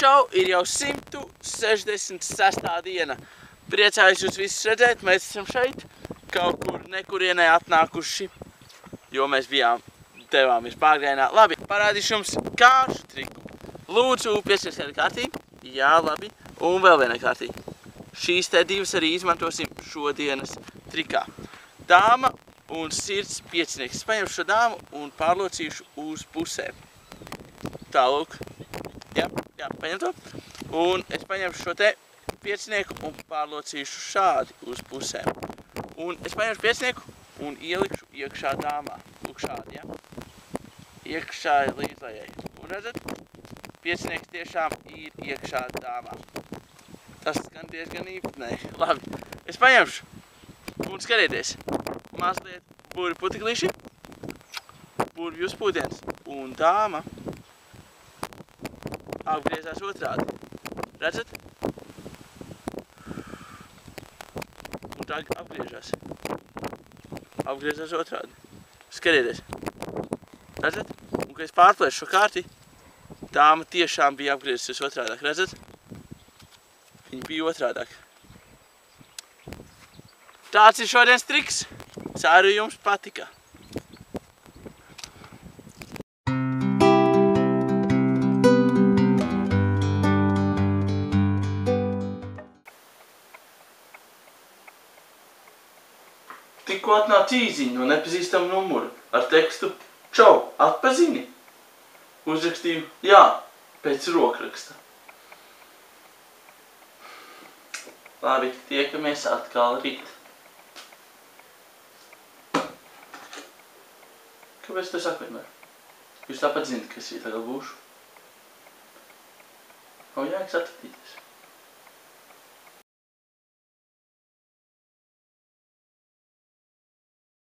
Čau, ir jau 166. diena. Priecājos jūs visus redzēt, mēs esam šeit, kaut kur nekurienē atnākuši, jo mēs devāmies pārgājienā. Labi, parādīšu jums kāršu triku. Lūdzu, pieskatiet kārtī. Jā, labi. Un vēl viena kārtī. Šīs te divas arī izmantosim šodienas trikā. Dāma un sirds piecinieks. Es paņemšu šo dāmu un pārlocīšu uz pusēm. Tālūk. Jā, paņem to. Un es paņemšu šo te piecinieku un pārlocīšu šādi uz pusēm. Un es paņemšu piecinieku un ielikšu iekšā dāmā. Lūk šādi, jā. Iekšā līdzlējai. Un redzat, piecinieks tiešām ir iekšā dāmā. Tas skan diezgan īpatnēji. Labi, es paņemšu. Un skatieties, mazliet burvi puteklīši, burvi uzpūdiens un dāma apgriezās otrādi. Redzat? Un tā apgriežās. Apgriezās otrādi. Skatieties. Redzat? Un, kad es pārplēšu šo kārti, dāma tiešām bija apgriezusies otrādāk. Redzat? Viņa bija otrādāk. Tāds ir šodienas triks. Ceru, jums patika. Tikko atnāca īziņa no nepazīstama numura ar tekstu Čau, atpazini? Uzrakstīju jā, pēc rokraksta. Labi, tiekamies atkal rīt. Kāpēc tu saki vienmēr? Jūs tāpat zināt, ka es tagad būšu. Nav jēgas atradīties.